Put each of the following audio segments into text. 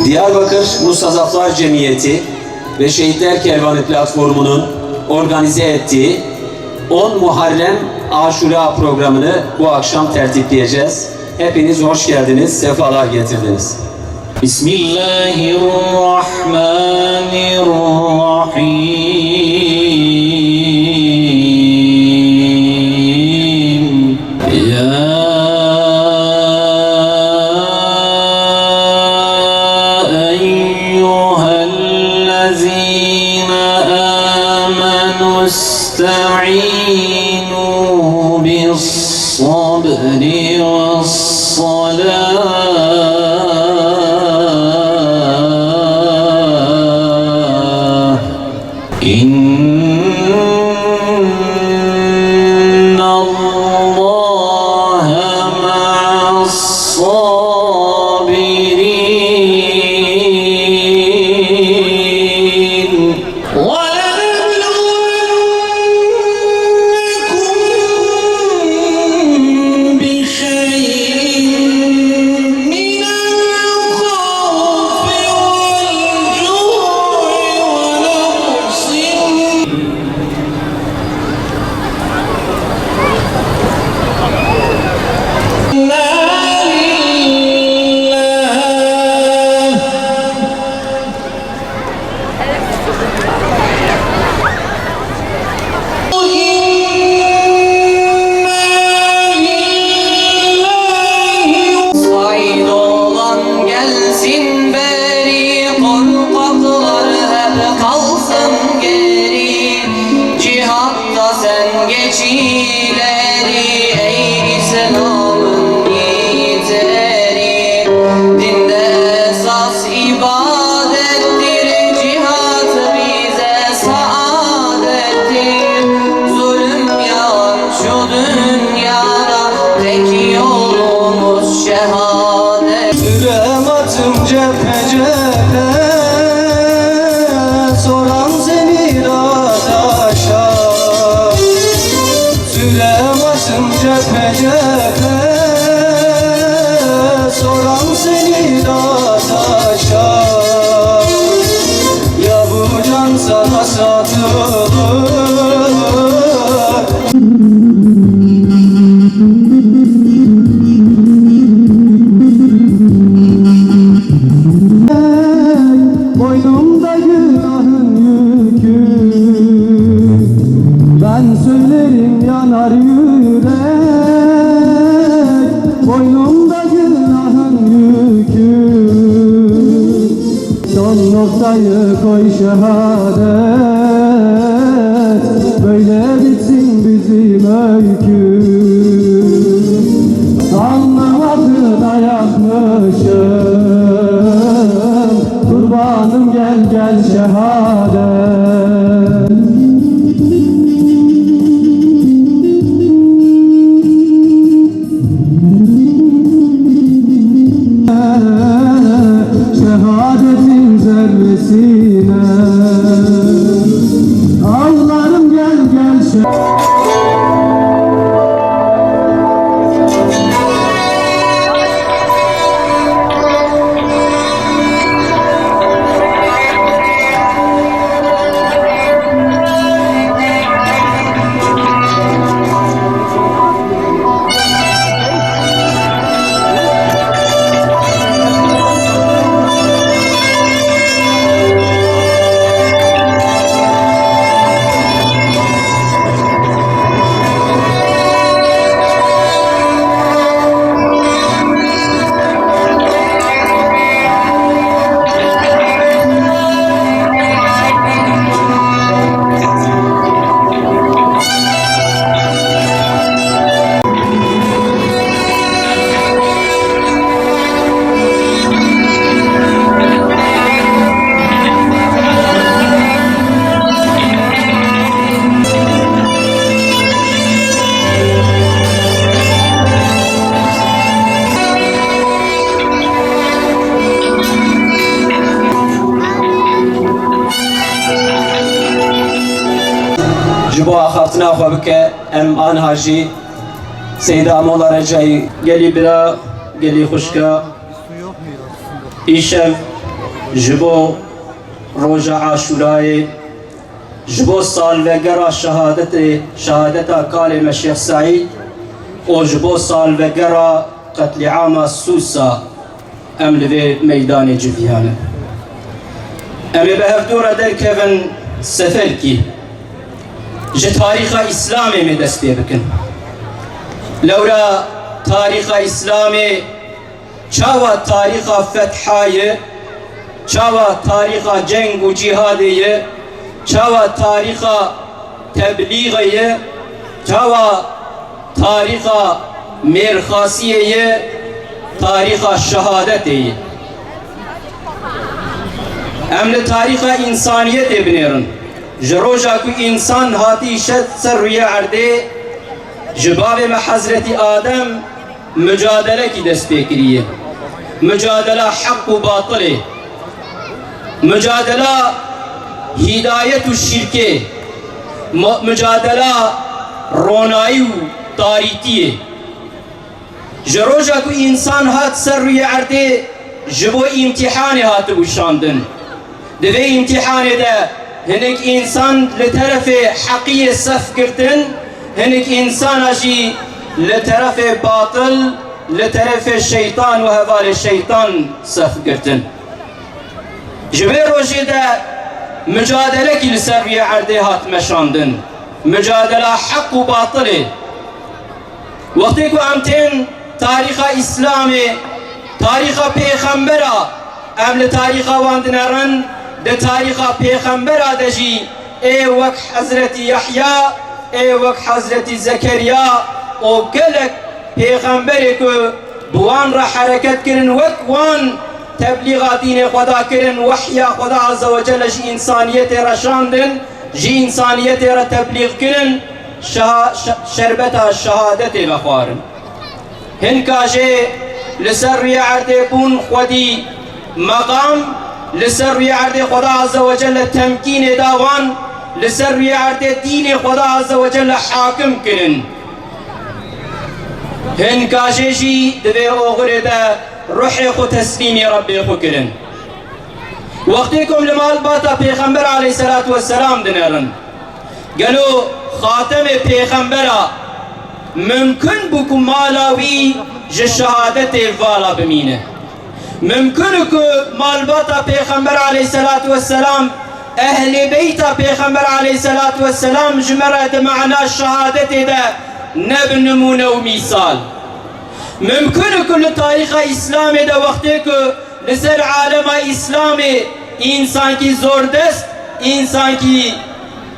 Diyarbakır Mustazaflar Cemiyeti ve Şehitler Kervanı Platformu'nun organize ettiği 10 Muharrem Aşura programını bu akşam tertipleyeceğiz. Hepiniz hoş geldiniz, sefalar getirdiniz. Bismillahirrahmanirrahim. Ya استعينوا بالصبر والصلاة إن الله مع الصابرين. Cephe cephe soran seni dadaşa, Süleyman'ım cephe cephe soran seni dadaşa. Ya bu can sana satılır. Boynumda günahın yükü, ben söylerim yanar yürek. Boynumda günahın yükü, son noktayı koy şehadet, böyle bitsin bizim öykü. Alnım adına yakmışım, kurbanım gel gel şehadet. Şehadetin zerresine ağlarım gel gel şehadet. Jibo xatina xwe bike em anha jî Seyda Mola Recai gelî bira gelî xuşka îşev جبو روژ عاشورای جبو سال وگرا شهادتا کالم شیخ سعید و جبو سال وگرا قتل عام سوسا ام لوی میدان جویانه امی به هفدور در کفن سفر کی جه تاریخ اسلامی می دست پی بکن لورا تاریخ اسلامی چاوا تاریخ فتحای چاوا تاریخ جنگ و جهادی چاوا تاریخ تبلیغی چاوا تاریخ میرخاسی تاریخ شهادتی امل تاریخ انسانیت بنیرن جروجا کو انسان هاتی شد سر روی عرده جباب میں حضرت آدم مجادلہ کی دست کریے مجادلہ حق و باطل مجادلہ ہدایت و شرک مجادلہ رونائی و تاریکی جروجا کو انسان هات سر روی عرده جبو امتحان هات بشاندن دوی امتحان ده هنک انسان لطرف حقی صف کرتن هنک انسان اجی لطرف باطل لطرف شیطان و هوال شیطان صف کرتن جبه روشی ده مجادله کی لسر روی عرده هات مشاندن مجادله حق و باطل وقتی که امتن تاریخ اسلامی تاریخ پیغمبرا ام لتاریخ واندنرن ده تاریخ پیغمبرا دجی ای وک حضرت یحیی ای وک حضرت زکریا او گلک پیغمبری که بوان را حرکت کرن وک وان تبلیغ دین خدا کرن وحی خدا عز و جل جی انسانیت را شاندن جی انسانیت را تبلیغ کرن شربت شهادت بخوارن هنکا جه لسر عرده بون خودی مقام لسر عرده خدا عز و جل تمکین داوان لسر عرده دین خدا عز و جل حاکم کرن هنکا جه جی دوی اوغر ده روح خو تسلیم ربی خو کرن وقتی کم لمال باتا پیغمبر علیه الصلاة والسلام دنرن گلو خاتم پیغمبرا ممکن بکو مالاوی جه شهادت والا بمینه ممکن که مالباتا پیغمبر علیه الصلاة والسلام اهل بیتا پیغمبر علیه الصلاة والسلام جمرد معنا شهادت ده نبنمونه و میثال ممکن که لتاریخ اسلامی ده وقتی که لسر عالم اسلامی انسان کی زوردست انسان کی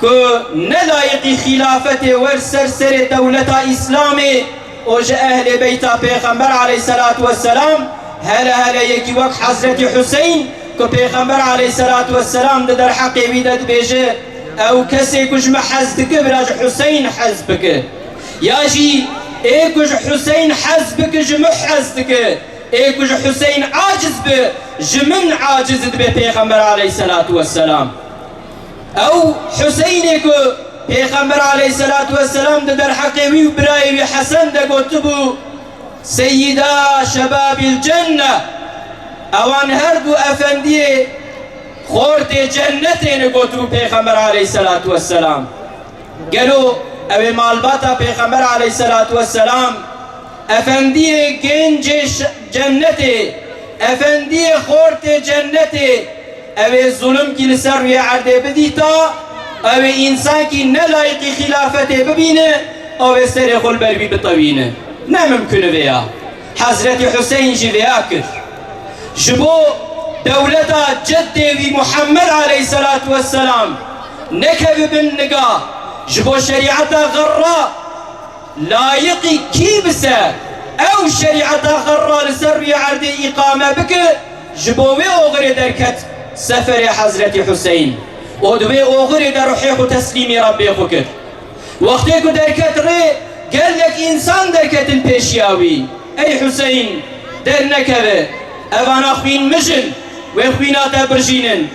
که نلایقی خلافت ور سر دولت اسلامی و جه اهل بیتا پیغمبر علیه الصلاة والسلام هلا یکی وقت حضرت حسین که پیغمبر علیه الصلاة والسلام ده در حقی ویدد بیشه او کسی کش محز دکه براج حسین حز بکه یا جی ای کش حسین حز بکه جمحز دکه ای کش حسین عاجز به جمن عاجز به پیغمبر علیه الصلاة والسلام او حسینی که پیغمبر علیه الصلاة والسلام ده در حقی وی برای وی حسن ده گوتبو سیدا شباب الجنه اوان هر دو افندی خورد جنت نگوتو پیغمبر علیه الصلاة والسلام گلو او مالباتا پیغمبر علیه الصلاة والسلام افندی گنج جنت افندی خورد جنت او ظلم کی لسر روی عرده بدیتا او انسان کی نلایقی خلافت ببینه او سر خل بربی بطوینه نممکنه ویا حضرت حسین جی ویا کر جبو دولتا جدی محمد علیه الصلاة والسلام نکب بن نگاه جبو شریعتا غرا لایقی کی بسه او شریعتا غرا لسر روی عرده اقامه بکه جبوی اوغر درکت سفر حضرت حسین و دوی اوغر در روحی خو تسلیمی ربی خو کر وقتی که درکت ری گل یک انسان درکتن پیشیاوی ای حسین در نکبه اوانا خوین مشن و خویناتا برجینن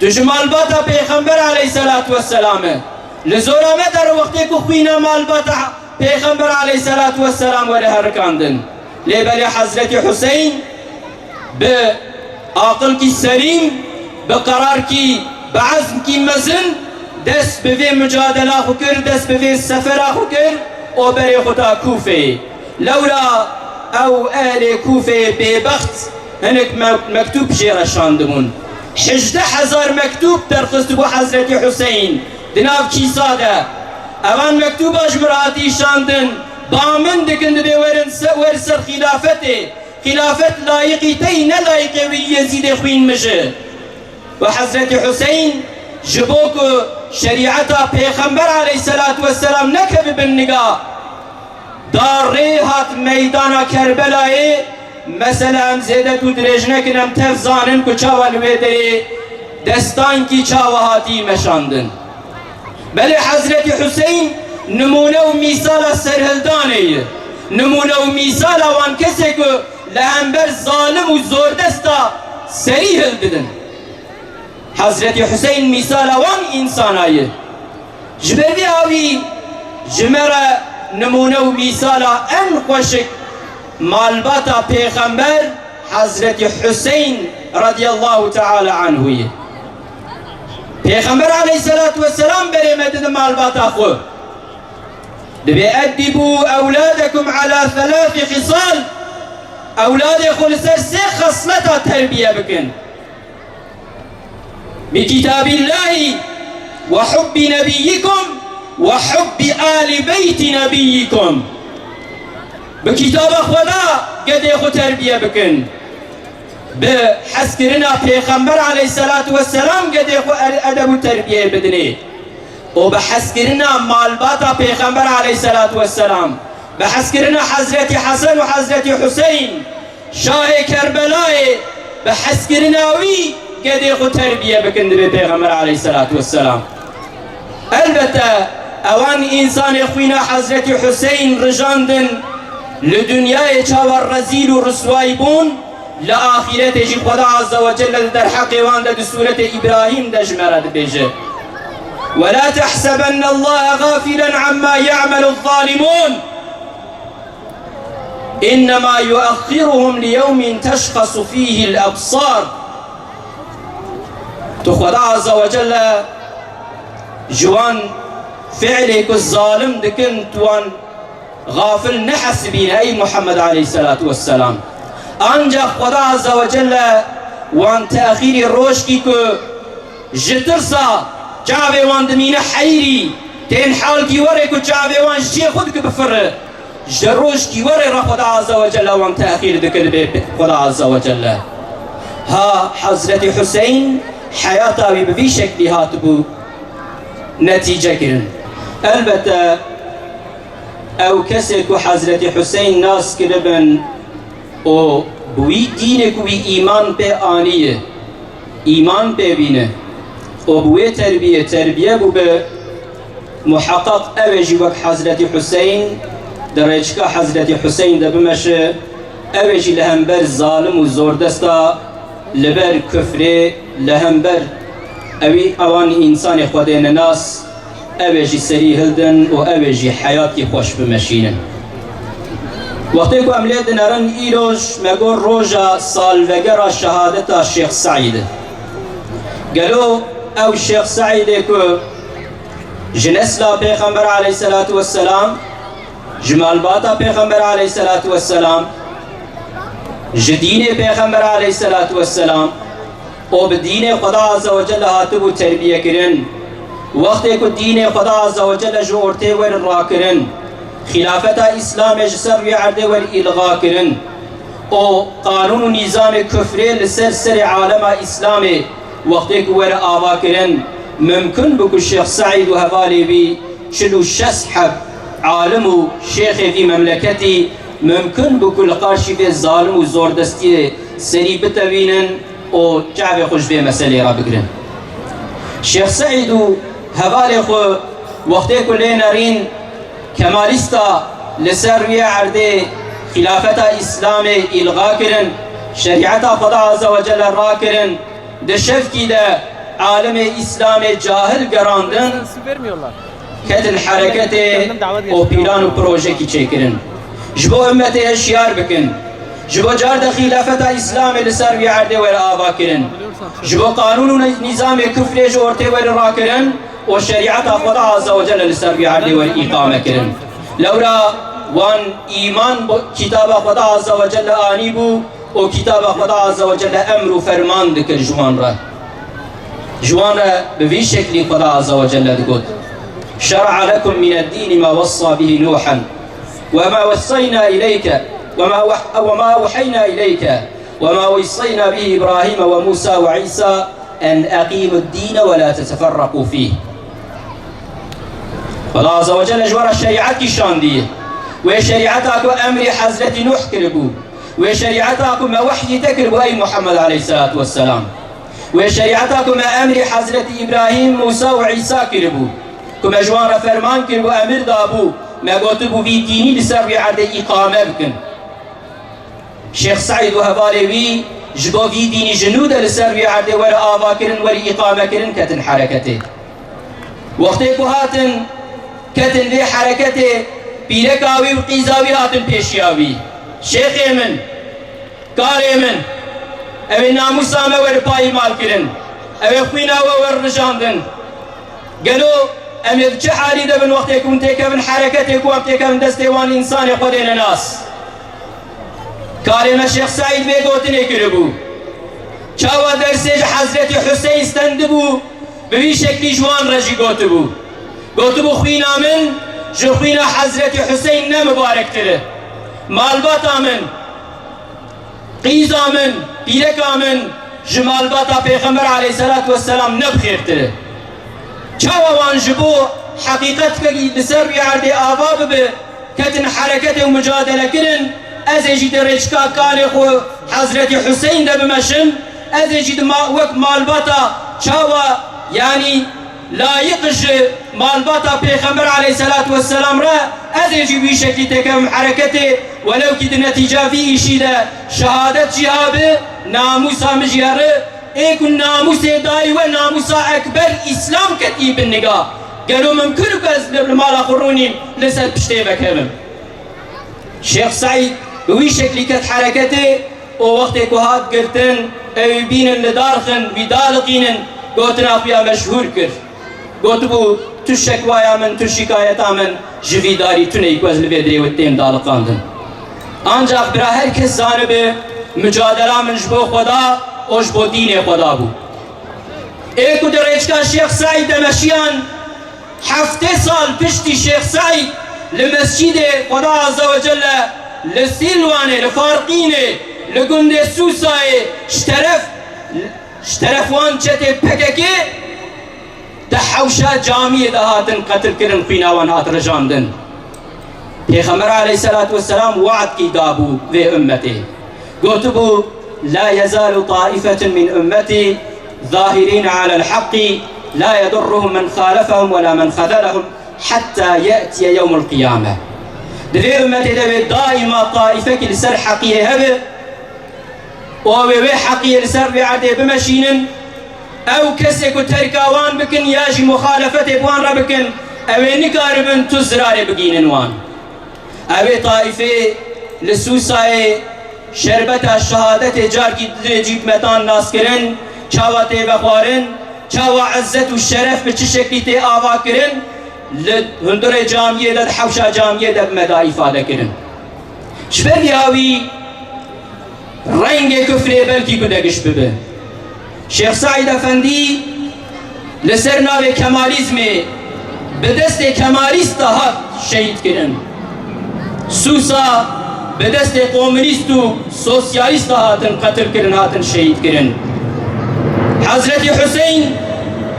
تجمال باتا پیغمبر علیه الصلاة والسلام لزورامه در وقتی که خوینا مال باتا پیغمبر علیه الصلاة والسلام وره هرکاندن لیبالی حضرت حسین به عقل کی سلیم بقرار کی بعزم کی مزن دست به مجادله خو کرد دست به سفر خو کرد و بری خدا کوفه لولا او اهل کوفه ببخت هنک مکتوب جیر شاندمون 18,000 مکتوب درخست بو حضرت حسین دناف چی ساده اوان مکتوب اجمراتی شاندن بامن دکند به ورسر خلافت لایقی تی نلایقی وی یزید خوین مشه و حضرت حسین جبوک شریعتا پیغمبر علیه الصلاة والسلام نکب بالنگاه دار ریحات میدان کربلای مثلا زیده تو درج نکنم تفزانن که چاوال ویدری دستان کی چاوهاتی مشاندن بله حضرت حسین نمونه و میثال سرهلدانه نمونه و میثال وان کسی که لهمبر ظالم و زوردستا سری هل بدن حضرت حسین میثال وان انسانایه جبری آوی جمره نمونه و میثال ان خوشک مالباتا پیغمبر حضرت حسین رضی الله تعالی عنه پیغمبر علیه الصلاة والسلام بری مدد مالباتا خو دبي أدبوا أولادكم على 3 خصال أولاد خلصر 3 خصلة تربية بكن بكتاب الله وحب نبيكم وحب آل بيت نبيكم بكتاب خدا قد يخو تربية بكن بحسكرنا پیغمبر عليه الصلاة والسلام قد يخو أدب تربية بدني وبحسكرنا مالباتا پیغمبر عليه الصلاة والسلام بحسكرنا حضرت حسن وحضرت حسين شاه كربلاء بحسكرنا وي قد يخو تربية بكند بيغمبر عليه الصلاة والسلام البته اوان انسان اخوينا حضرت حسين رجاندن لدنيا چاور رزيل و رسواي بون لآخرت جي خدا عز وجل در حق وان در سورة إبراهيم دجمرد بيجه ولا تحسبن الله غافلا عما يعمل الظالمون إنما يؤخرهم ليوم تشخص فيه الأبصار تخدا عز وجل جوان فعلك الظالم دكن توان غافل نحسبين أي محمد عليه الصلاة والسلام أنجا خدا عز وجل وان تأخير الروشكي كو جترسا جاوه وان دمين حيري تين حال كي وري كو جاوه وان شي خود كو بفر جروش كي وري را خدا عز وجل وان تأخير دكن خدا عز وجل ها حضرت حسين حياته ببي شكل هاتبو نتيجة كرن البته او کسی که حضرت حسین ناس کربن او بوی دینه که بی ایمان به آنیه ایمان ببینه او بوی تربیه بو به محقق اوجی وک حضرت حسین درجه که حضرت حسین ده بمشه اوجی لهمبر ظالم و زوردستا لبر کفره لهمبر اوی اوان انسان خودین ناس اوجی سری هلدن و اوجی حیاتی خوش بمشینن وقتی که عملیت نرن ایروش مگو روژا سالوگر شهادت شیخ سعید گلو او شیخ سعید که جنسلا پیغمبر علیه الصلاة والسلام جمال باتا پیغمبر علیه الصلاة والسلام جدین پیغمبر علیه الصلاة والسلام و بدین خدا عز وجل هاتب و تربیه کرن وقتی که دین خدا عز وجل جورته ور را کرن خلافت اسلام جسر وعده ور الغا کرن او قانون و نظام کفری لسر سر عالم اسلام وقتی که ور آوا کرن ممکن بکو شیخ سعید و حوالی بی چلو 60 عالم و شیخ في مملکتی ممکن بکو لقاشی به ظالم و زوردستی سری بتوینن و جعب خوش به مسئله را بگرن شیخ سعید و حوالی خو وقتی که لینرین کمالیستا لسر وی عرده خلافت اسلام الغا کرن شریعت خدا عز وجل را کرن دشف کی ده عالم اسلام جاهل گراندن کتن حرکت و پیلان و پروژه کی چه کرن جبو امت هشیار بکن جبو جارد خلافة إسلام لسر ويعرده والآبا كرن جبو قانون ونظام كفر جورته والراكرن والشريعة خدا عز وجل لسر ويعرده والإقامة كرن لورا وان إيمان كتاب خدا عز وجل آنيبو وكتاب خدا عز وجل أمر فرمان ذكر جوان را جوان را بفي شكل خدا عز وجل ذكر شرع لكم من الدين ما وصى به نوحا وما وصينا إليك وما وحينا إليك وما وصينا به إبراهيم وموسى وعيسى أن أقيموا الدين ولا تتفرقوا فيه الله عز وجل جوار الشريعة شاندية وشريعتك أمر حضرة نوح كربو وشريعتك ما وحي تكربو أي محمد عليه الصلاة والسلام وشريعتك ما أمر حضرة إبراهيم موسى وعيسى كربو كما جوار فرمان كربو أمر دابو ما قلتبو في ديني لسر عرض إقامة بكن شيخ سعيد وهبالوي جبو في ديني جنود لسر عرض ولا آبا كرن ولا إقامة كرن كتن حركته وقتك هاتن كتن ذي حركته بيلكاوي وقيزاوي هاتن بيشياوي شيخ من كار من أبي ناموسا ما ورباي مال كرن أبي خوينا ورجاندن قالوا أم يذكر حالي ده من وقتك وانتك من حركتك وقتك من دستوان إنسان يقودين الناس كارم الشيخ سعيد بيقوتني كربو شاوى درسيج حضرت حسين استندبو ببي شكل جوان رجي قوتبو خوينا من جو خوينا حضرت حسين نمبارك تره مالباتا من قيزا من بيلكا من جمالباتا پیغمبر عليه الصلاة والسلام نبخير تره چاوا وان جبو حقيقتك لسر بيعرض آباب به كتن حركته ومجادلة كرن ازيجي درجكا كان خو حضرت حسين ده بمشن ازيجي وك مالباتا چاوا يعني لا يقج مالباتا پیغمبر عليه الصلاة والسلام را ازيجي بشكل تكم حركته ولو كده نتيجة في إشي ده شهادة جهابه ناموسا مجياره ایک ناموس دای و ناموس اکبر اسلام کتیب النگاه قالوا ممكن كز لمال اخروني لسه بشتي بكلم شيخ سعيد بوي شكلي كت حركته ووقتك وهاد قلتن او بين الدارخن بدالقين قوتنا فيها مشهور كر قوتبو تشكوايا من تشكايتا من جوي داري تني كوز لبدري والتين دالقاندن ancak برا herkes zanebe mücadele من جبو خدا اوش بو دين خدا بو ايكو دريجكا شيخ سعيد دمشيان حفته سال پشتي شيخ سعيد لمسجد خدا عز وجل لسيلوانه لفارقينه لقند سوساي اشترف وان چته پکكي تحوشا جامعه دهاتن قتل كرن قيناوان هات رجاندن پیغمبر عليه الصلاة والسلام وعد كي دابو في امته قوتبو لا يزال طائفة من أمتي ظاهرين على الحق لا يضرهم من خالفهم ولا من خذلهم حتى يأتي يوم القيامة دفي أمتي دفي دائما طائفة لسر حقية هبه وهو حقية لسر بعده بمشين أو كسك تركاوان بكن ياجي مخالفة بوان ربكن أو نكاربن تزرار بقين وان أو طائفة لسوساي شربت الشهادت جار کی جیب متان ناس کرن چاوا تی بخوارن چاوا عزت و شرف به چه شکلی تی آوا کرن لهندر جامعه داد حوشا جامعه داد مدا ifade کرن شبه یاوی رنگ کفری بلکی کدگش ببه شیخ سعید افندی لسر ناو کمالیزم به دست کمالیست هات شهید کرن سوسا به دست کمونیست و سوسیالیست هاتن قتل کرن هاتن شهید کرن حضرت حسین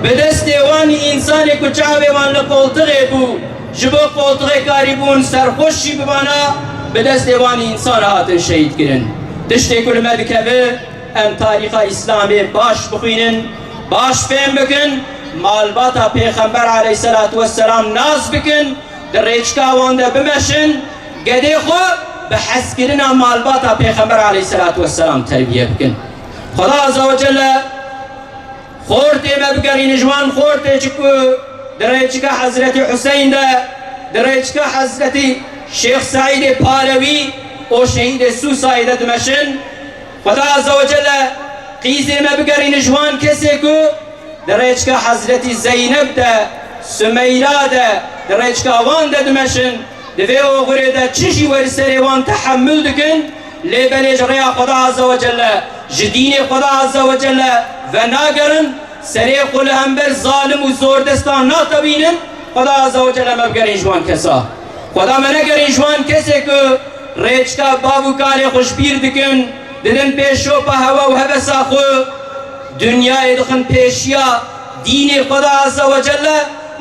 به دست وان انسان کچاوه وان لقلطغه بو جبو قلطغه کاری بون سرخوشی ببانا به دست وان انسان هاتن شهید کرن تشتی کلمه بکبه ام تاریخ اسلامی باش بخوینن باش فهم بکن مالباتا پیغمبر علیه الصلاة والسلام ناز بکن در ریچکا وانده بمشن گده خو بحث كرنا مالباتا پیغمبر عليه الصلاة والسلام تربية بكن خدا عز وجل خورتي ما بقرين جوان خورتي چكو دريچكا حضرت حسين ده دريچكا حضرت شيخ سعيد پالوي o şehide su sayede dimeşin. Xuda Azze ve Celle qîzê me bigerîne ji wan kesê ku di rêçka Hazretî Zeynep de Sümeyra de di rêçka wan de dimeşin. Di vê oxurê de çi jî werîserê wan teḥemmül dikin lêbelê ji rêya Xuda Azze ve Celle ji dînê Xuda Azze ve Celle ve nagerin serê xwe li hember zalim û zordestan natebînin. Xuda Azze ve Celle me bigerîn ji wan kesa. Xuda me negerîn ji wan kesê ku rêçka bav û karê xwe ji bîr dikin didin pêş şopa hewa û hevesa xwe dünyayê dixin pêşiya dînê Xuda Azze ve Celle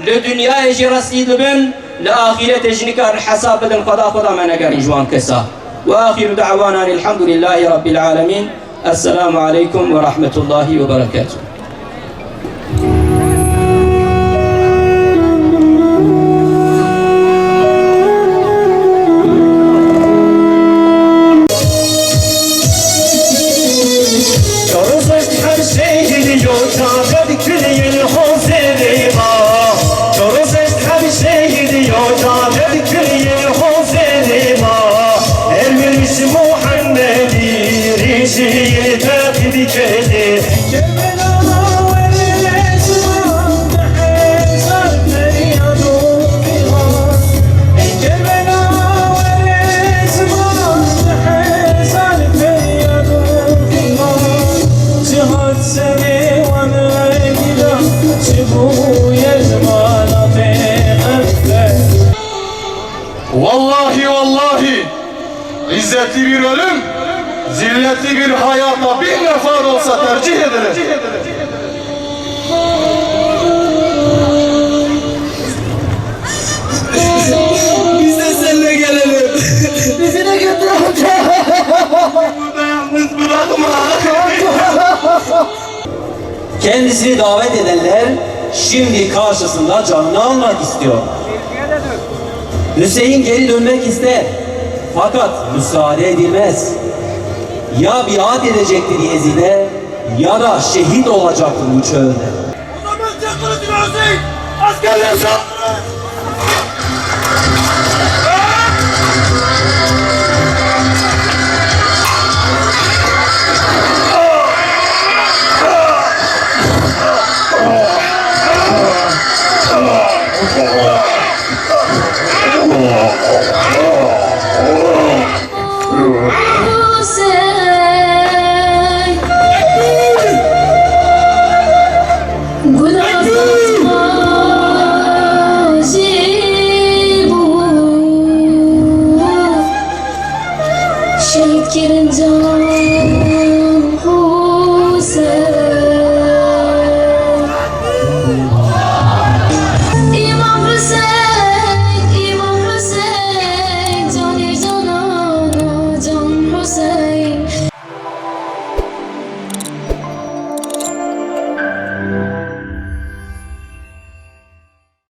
li dünyayê jî resî dibin li axîretê jî nikarin hesab bidin. Xuda me negerîn ji wan kesa. Ve axiru da'wana elhamdülillahi rabbil alemin. Esselamu aleyküm ve rahmetullahi ve berekatuhu. Vallahi izzetli bir ölüm, zilletli bir hayata bin defa olsa tercih edilir. Biz de seninle gelelim. Bizi de götür amca. Burada yalnız bırakma. Kendisini davet edenler şimdi karşısında canını almak istiyor. Hüseyin geri dönmek ister. Fakat müsaade edilmez. Ya biat edecektir Yezid'e ya da şehit olacaktır bu çölde. O zaman çakırın Hüseyin. Askerler saldırın.